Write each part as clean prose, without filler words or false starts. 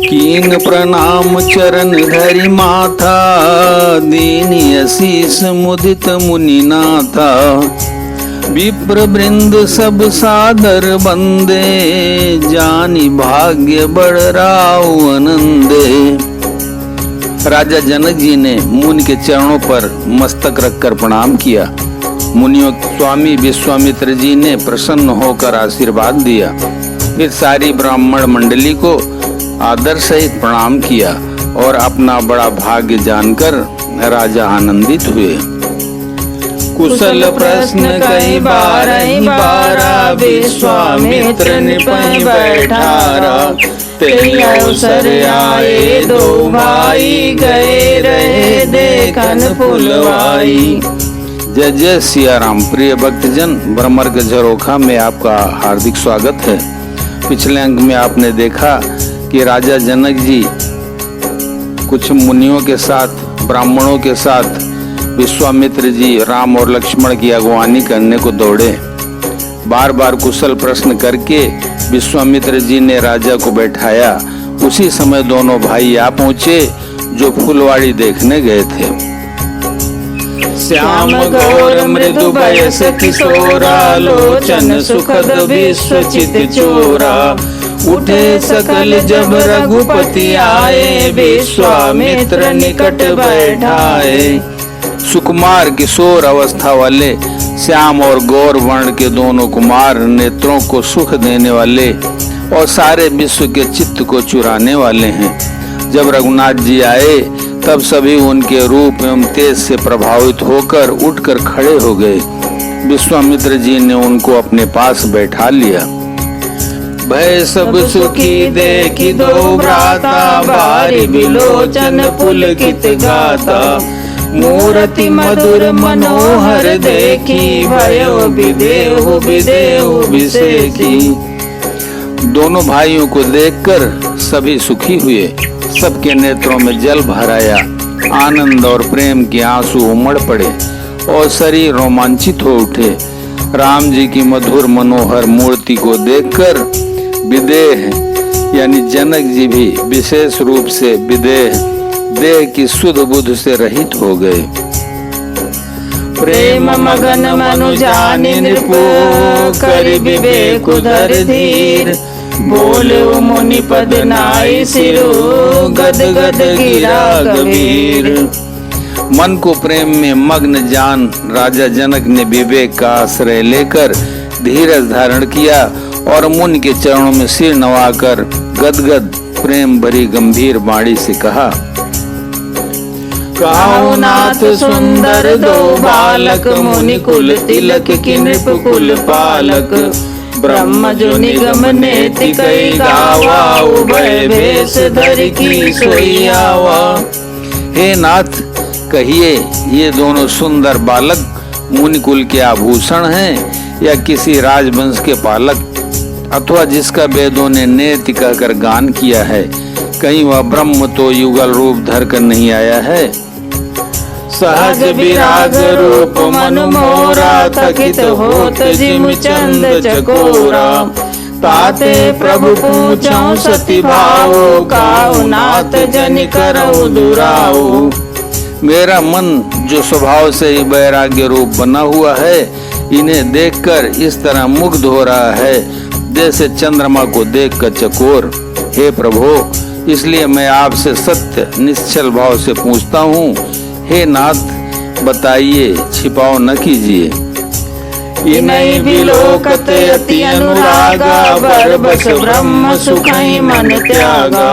कीन प्रणाम चरण धरि माथा, दीनी असीस मुदित मुनिनाथा। विप्र वृंद सब सादर बंदे, जानी भाग्य बड़ राव आनंदे। राजा जनक जी ने मुनि के चरणों पर मस्तक रखकर प्रणाम किया। मुनियों स्वामी विश्वामित्र जी ने प्रसन्न होकर आशीर्वाद दिया। फिर सारी ब्राह्मण मंडली को आदर सहित प्रणाम किया और अपना बड़ा भाग्य जानकर राजा आनंदित हुए। कुशल प्रश्न कई बारा, विश्वामित्र निपय बैठारा। तेई अवसर आए दो भाई, गए रहे देखन फुलवाई। जय जय सिया राम। प्रिय भक्तजन, भ्रमर झरोखा में आपका हार्दिक स्वागत है। पिछले अंक में आपने देखा कि राजा जनक जी कुछ मुनियों के साथ, ब्राह्मणों के साथ विश्वामित्र जी राम और लक्ष्मण की अगवानी करने को दौड़े। बार बार कुशल प्रश्न करके विश्वामित्र जी ने राजा को बैठाया। उसी समय दोनों भाई आ पहुंचे जो फुलवाड़ी देखने गए थे। श्याम गौर मृदु बयस किशोरा, लोचन सुखद विश्वचित चोरा। उठे सकल जब रघुपति आए, विश्वामित्र निकट बैठाए। सुकुमार किशोर अवस्था वाले श्याम और गौर वर्ण के दोनों कुमार, नेत्रों को सुख देने वाले और सारे विश्व के चित्त को चुराने वाले हैं। जब रघुनाथ जी आए तब सभी उनके रूप एवं तेज से प्रभावित होकर उठकर खड़े हो गए। विश्वामित्र जी ने उनको अपने पास बैठा लिया। भय सब सुखी देखी दो भ्राता, बारी बिलोचन पुलकित गाता। मूर्ति मधुर मनोहर देखी, भयो विदेहु विदेहु विसेखी। दोनों भाइयों को देखकर सभी सुखी हुए। सबके नेत्रों में जल भर आया। आनंद और प्रेम के आंसू उमड़ पड़े और शरीर रोमांचित हो उठे। राम जी की मधुर मनोहर मूर्ति को देखकर विदेह यानी जनक जी भी विशेष रूप से विदेह, देह की सुध बुध से रहित हो गए। प्रेम मगन मनु जानि नृपो, करि विवेक उधर धीर। बोले मुनि पद नाई सिरो, गद गद गिरा गंभीर। मन को प्रेम में मग्न जान राजा जनक ने विवेक का आश्रय लेकर धीरज धारण किया और मुनि के चरणों में सिर नवाकर गदगद प्रेम भरी गंभीर वाणी से कहा। कहो नाथ सुंदर दो बालक, मुनि कुल तिलक की नृप कुल पालक। ब्रह्म जो निगम नेति कई गावा, उभय भेष धर की सोई आवा। हे नाथ, कहिए ये दोनों सुंदर बालक मुनिकुल के आभूषण हैं या किसी राजवंश के पालक, अथवा जिसका वेदों ने नेति कहकर गान किया है? कहीं वह ब्रह्म तो युगल रूप धर कर नहीं आया है? सहज विराग रूप मन मोरा, थकित होत जिम चंद चकोरा। ताते प्रभु पूछौ सती भावो, काहु नाथ जनि करौ दुराओ। मेरा मन जो स्वभाव से ही वैराग्य रूप बना हुआ है, इन्हें देखकर इस तरह मुग्ध हो रहा है जैसे चंद्रमा को देखकर चकोर। हे प्रभु, इसलिए मैं आपसे सत्य निश्चल भाव से पूछता हूँ। हे नाथ, बताइए, छिपाओ न कीजिए। इनहि बिलोकत अति अनुरागा, बरबस ब्रह्म सुखहि मन त्यागा।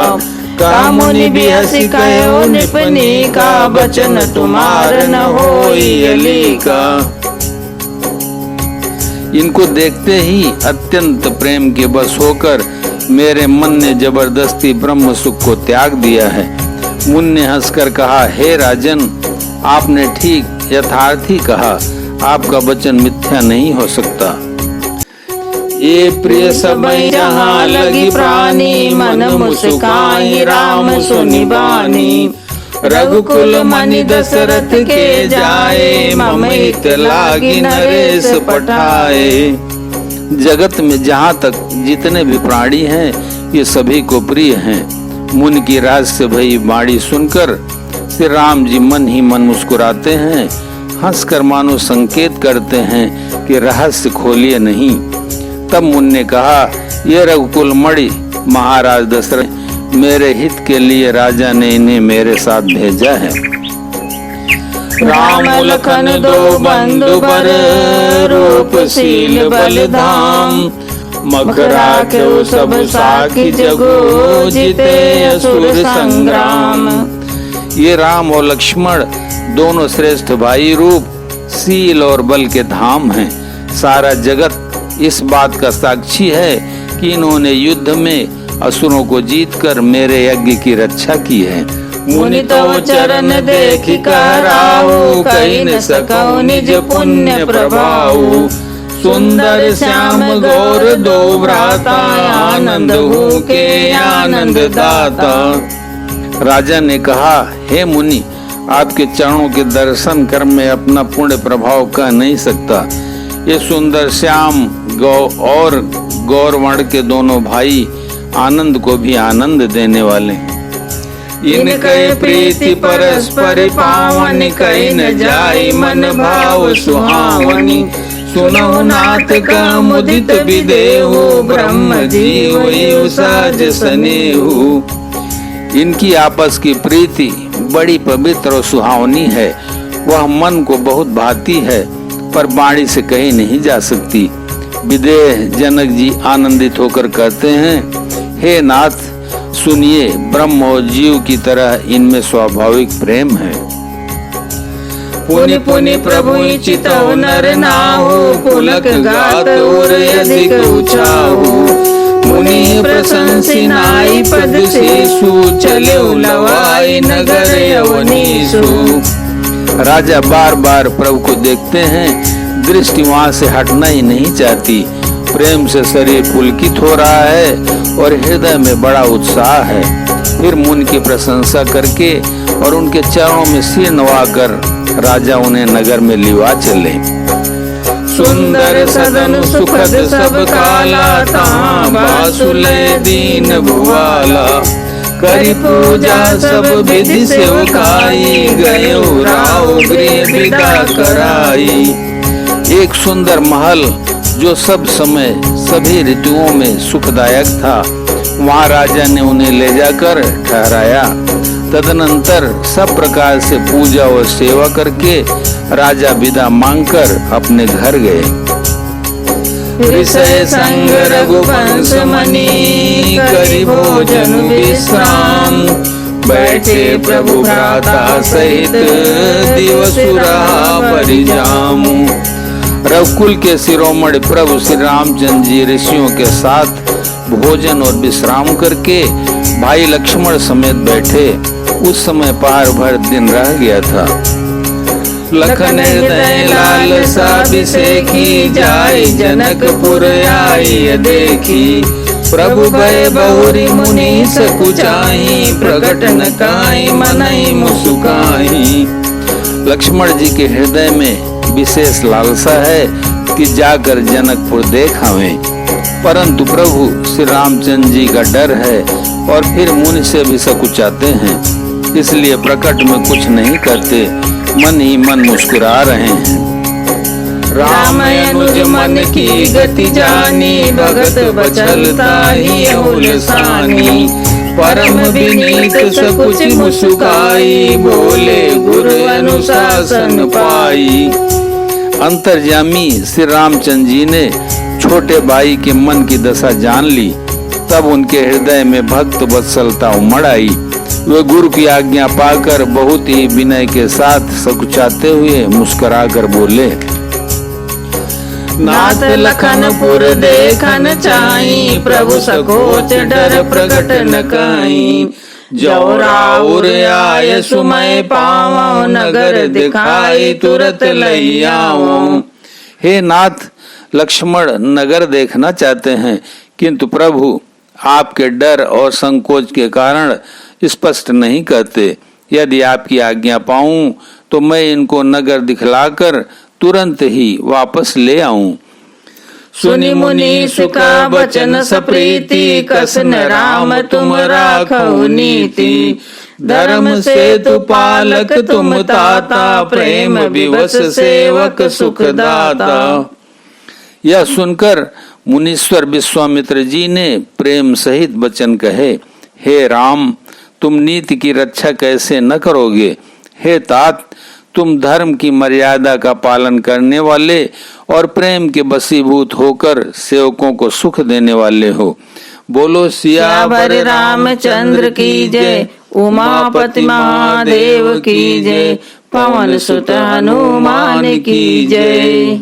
का मुनि बिहसि कहो निपनी, का बचन तुम्हार न होई अलीका। इनको देखते ही अत्यंत प्रेम के बस होकर मेरे मन ने जबरदस्ती ब्रह्म सुख को त्याग दिया है। मुनि ने हंसकर कहा, हे राजन, आपने ठीक यथार्थ ही कहा। आपका वचन मिथ्या नहीं हो सकता। ये प्रिय सबई जहाँ लगी प्राणी, मन मुस्काई राम सुनि बानी। रघुकुल मनि दशरथ के जाए, मम हित लागी नरेश पठाए। जगत में जहाँ तक जितने भी प्राणी हैं, ये सभी को प्रिय हैं। मुनि की रहस्य भई वाणी सुनकर श्री राम जी मन ही मन मुस्कुराते हैं, हंसकर मानो संकेत करते हैं कि रहस्य खोलिए नहीं। तब मुनि ने कहा, ये रघुकुल मणि महाराज दशरथ, मेरे हित के लिए राजा ने इन्हें मेरे साथ भेजा है। राम लखन दो बंधु बर, रूपशील बलधाम, मख राख्यो सब साखी जगो, जीते असुर संग्राम। ये राम और लक्ष्मण दोनों श्रेष्ठ भाई रूप, शील और बल के धाम हैं। सारा जगत इस बात का साक्षी है कि इन्होंने युद्ध में असुरों को जीतकर मेरे यज्ञ की रक्षा की है। मुनि तो चरण देखि कहराऊ, कहि न सकौ निज पुण्य प्रभाऊ। सुंदर श्याम गौर दो भ्राता, आनंद हो के आनंद दाता। राजा ने कहा, हे मुनि, आपके चरणों के दर्शन कर मैं अपना पुण्य प्रभाव कह नहीं सकता। ये सुंदर श्याम और गौरवर्ण के दोनों भाई आनंद को भी आनंद देने वाले। इनके प्रीति परस्पर पावन, कहि न जाई मन भाव सुहावनी। सुनो नाथ का मुदित विदेहु, ब्रह्म जीव सहज स्नेहु। इनकी आपस की प्रीति बड़ी पवित्र और सुहावनी है, वह मन को बहुत भाती है पर वाणी से कही नहीं जा सकती। विदेह जनक जी आनंदित होकर कहते हैं, हे नाथ सुनिए, ब्रह्म और जीव की तरह इनमें स्वाभाविक प्रेम है। पुनि पुनि प्रभु चितौ नर नाहु, पुलक गात और अधिक उचाहु। मुनि प्रशंसी नाई पद शेषु, चले लवाई नगर यवनीसु। राजा बार बार प्रभु को देखते हैं, दृष्टि वहाँ से हटना ही नहीं चाहती। प्रेम से शरीर पुलकित हो रहा है और हृदय में बड़ा उत्साह है। फिर मुनि की प्रशंसा करके और उनके चरणों में सिर नवाकर राजा उन्हें नगर में लिवा चले। सुंदर सदन सुखद सब काला, तां बासुले दीन भुवाला। करि पूजा सब विधि सेवकाई, गयो राव गृह विदा कराई। एक सुंदर महल जो सब समय सभी ऋतुओं में सुखदायक था, वहाँ राजा ने उन्हें ले जाकर ठहराया। तदनंतर सब प्रकार से पूजा और सेवा करके राजा विदा मांगकर अपने घर गए। विषय संग रघुवंश मणि, करि भोजन विश्राम। बैठे प्रभु भ्राता सहित, दिवसुरा परिजामु। रघुकुल के शिरोमणि प्रभु श्री रामचंद्र जी ऋषियों के साथ भोजन और विश्राम करके भाई लक्ष्मण समेत बैठे। उस समय पहाड़ भर दिन रह गया था। लखन हृदय लालसा बिसेखी, जाय जनकपुर आई देखी। प्रभु भय बहुरी मुनि सकुचाई, प्रकट न काई मनई मुसुकाई। लक्ष्मण जी के हृदय में विशेष लालसा है कि जाकर जनकपुर देख आवें, परंतु प्रभु श्री रामचंद्र जी का डर है और फिर मुनि से भी सकुचाते हैं, इसलिए प्रकट में कुछ नहीं करते, मन ही मन मुस्कुरा रहे हैं। राम अनुज मन की गति जानी, भगत बचलता ही अहुलसानी। परम विनीत सकुच मुस्काई, बोले गुरु अनुशासन पाई। अंतर्यामी श्री रामचंद्र जी ने छोटे भाई के मन की दशा जान ली। तब उनके हृदय में भक्त वत्सलता उमड़ आई। वे गुरु की आज्ञा पाकर बहुत ही विनय के साथ सकुचाते हुए मुस्कुराकर बोले, नाथ लखनपुर देखन चाही, प्रभु सकोच डर प्रकट न काई। जो राउर आय सुमय पावो, नगर दिखाई तुरत लई आओ। हे नाथ, लक्ष्मण नगर देखना चाहते हैं, किंतु प्रभु आपके डर और संकोच के कारण स्पष्ट नहीं कहते। यदि आपकी आज्ञा पाऊं तो मैं इनको नगर दिखलाकर तुरंत ही वापस ले आऊं। सुनि मुनि सुका बचन सप्रीति कसन राम तुम राखो नीति धर्म सेतु पालक तुम ताता प्रेम विवश सेवक सुख दाता। यह सुनकर मुनीश्वर विश्वामित्र जी ने प्रेम सहित वचन कहे, हे राम, तुम नीति की रक्षा कैसे न करोगे। हे तात, तुम धर्म की मर्यादा का पालन करने वाले और प्रेम के वशीभूत होकर सेवकों को सुख देने वाले हो। बोलो सियावर रामचंद्र की जय, उमापति महादेव की जय, पवन सुत हनुमान की जय।